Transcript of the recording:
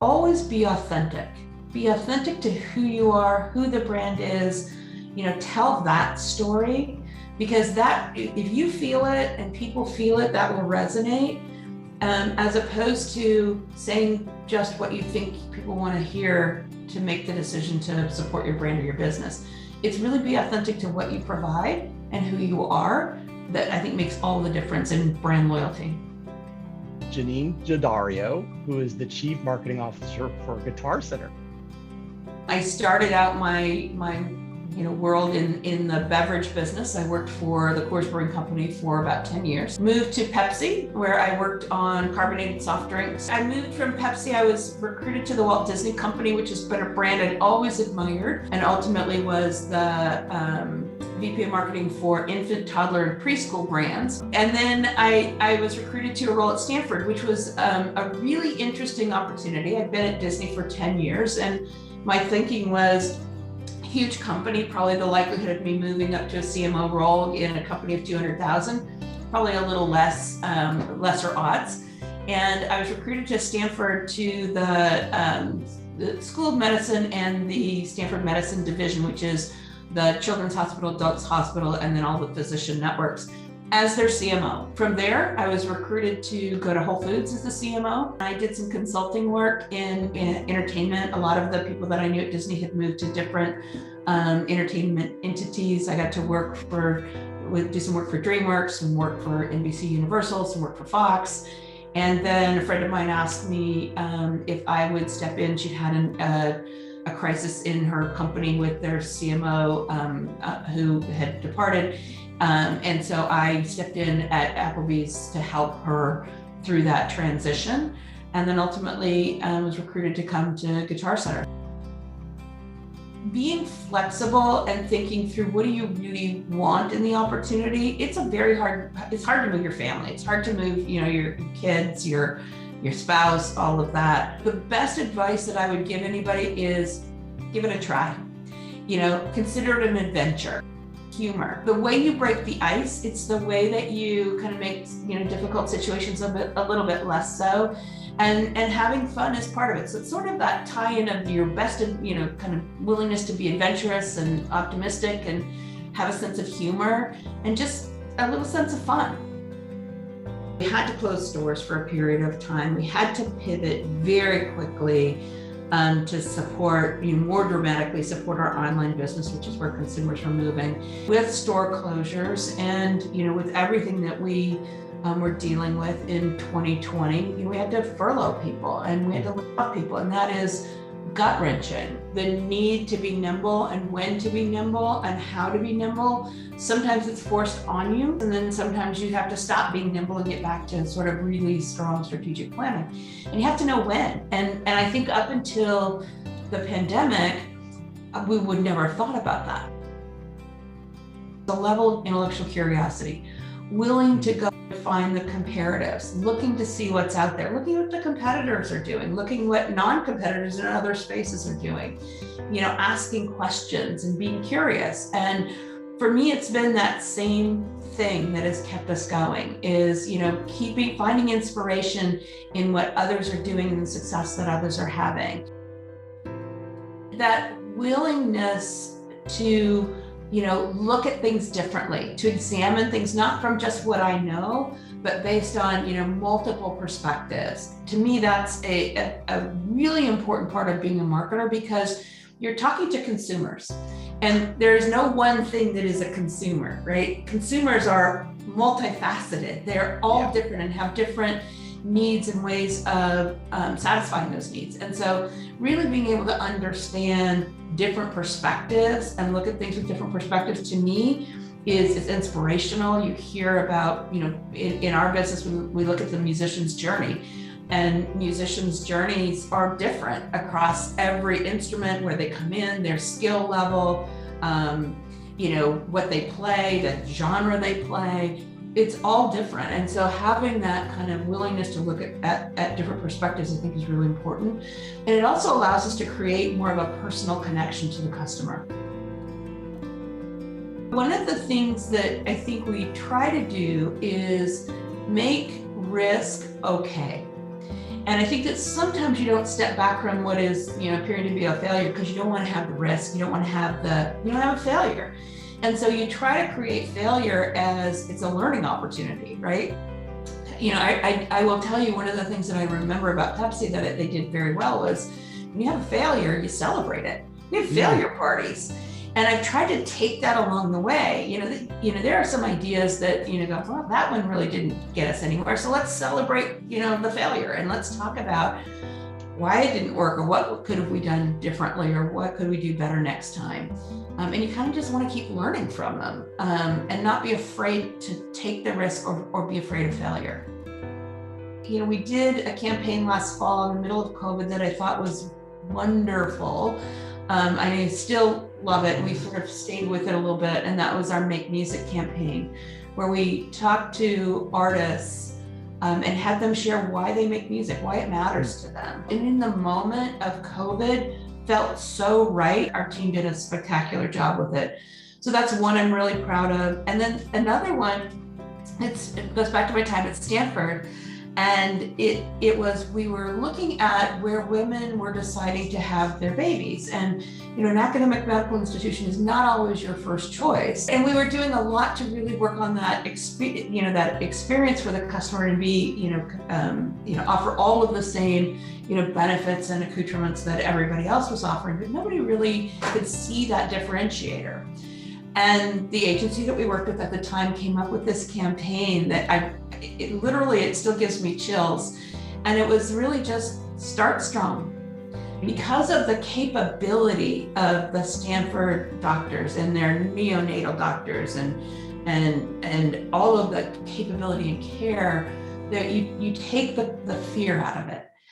always be authentic. Be authentic to who you are, who the brand is, tell that story, because that, if you feel it and people feel it, that will resonate, as opposed to saying just what you think people want to hear to make the decision to support your brand or your business. It's really be authentic to what you provide and who you are that I think makes all the difference in brand loyalty. Jeannine D'Addario, who is the Chief Marketing Officer for Guitar Center. I started out my world in the beverage business. I worked for the Coors Brewing Company for about 10 years. Moved to Pepsi, where I worked on carbonated soft drinks. I moved from Pepsi. I was recruited to the Walt Disney Company, which has been a brand I'd always admired, and ultimately was the VP of marketing for infant, toddler, and preschool brands. And then I was recruited to a role at Stanford, which was a really interesting opportunity. I'd been at Disney for 10 years, and my thinking was, huge company, probably the likelihood of me moving up to a CMO role in a company of 200,000, probably a little lesser odds. And I was recruited to Stanford to the School of Medicine and the Stanford Medicine Division, which is the Children's Hospital, Adults Hospital, and then all the physician networks, as their CMO. From there, I was recruited to go to Whole Foods as the CMO. I did some consulting work in entertainment. A lot of the people that I knew at Disney had moved to different entertainment entities. I got to do some work for DreamWorks, some work for NBC Universal, some work for Fox. And then a friend of mine asked me if I would step in. She'd had a crisis in her company with their CMO who had departed. And so I stepped in at Applebee's to help her through that transition. And then ultimately was recruited to come to Guitar Center. Being flexible and thinking through what do you really want in the opportunity, it's hard to move your family. It's hard to move, your kids, your spouse, all of that. The best advice that I would give anybody is give it a try. Consider it an adventure. Humor. The way you break the ice, it's the way that you kind of make difficult situations a little bit less so, and having fun is part of it. So it's sort of that tie-in of your best, kind of willingness to be adventurous and optimistic and have a sense of humor and just a little sense of fun. We had to close stores for a period of time. We had to pivot very quickly to support, more dramatically support our online business, which is where consumers were moving. With store closures and, with everything that we were dealing with in 2020, we had to furlough people and we had to lay off people, and that is gut-wrenching. The need to be nimble and when to be nimble and how to be nimble. Sometimes it's forced on you, and then sometimes you have to stop being nimble and get back to sort of really strong strategic planning. And you have to know when. And I think up until the pandemic, we would never have thought about that. The level of intellectual curiosity, willing to go find the comparatives, looking to see what's out there, looking what the competitors are doing, looking what non-competitors in other spaces are doing, asking questions and being curious. And for me, it's been that same thing that has kept us going is, finding inspiration in what others are doing and the success that others are having. That willingness to look at things differently, to examine things, not from just what I know, but based on, multiple perspectives. To me, that's a really important part of being a marketer, because you're talking to consumers and there's no one thing that is a consumer, right? Consumers are multifaceted. They're all different and have different needs and ways of satisfying those needs. And so really being able to understand different perspectives and look at things with different perspectives, to me, is inspirational. You hear about, in our business, we look at the musician's journey, and musicians' journeys are different across every instrument, where they come in, their skill level, what they play, the genre they play. It's all different. And so having that kind of willingness to look at different perspectives, I think, is really important. And it also allows us to create more of a personal connection to the customer. One of the things that I think we try to do is make risk okay. And I think that sometimes you don't step back from what is, appearing to be a failure because you don't want to have the risk. You don't want to have a failure. And so you try to create failure as it's a learning opportunity, right? I will tell you, one of the things that I remember about Pepsi that they did very well was when you have a failure, you celebrate it. We have failure parties. And I've tried to take that along the way. There are some ideas that, go, well, that one really didn't get us anywhere. So let's celebrate, the failure, and let's talk about why it didn't work, or what could have we done differently, or what could we do better next time. And you kind of just want to keep learning from them, and not be afraid to take the risk or be afraid of failure. We did a campaign last fall in the middle of COVID that I thought was wonderful. I still love it. We sort of stayed with it a little bit, and that was our Make Music campaign, where we talked to artists and had them share why they make music, why it matters to them. And in the moment of COVID, felt so right. Our team did a spectacular job with it. So that's one I'm really proud of. And then another one, it goes back to my time at Stanford. And we were looking at where women were deciding to have their babies. And, an academic medical institution is not always your first choice. And we were doing a lot to really work on that experience for the customer, and be, offer all of the same, benefits and accoutrements that everybody else was offering, but nobody really could see that differentiator. And the agency that we worked with at the time came up with this campaign that it still gives me chills. And it was really just start strong. Because of the capability of the Stanford doctors and their neonatal doctors and all of the capability and care, that you take the fear out of it.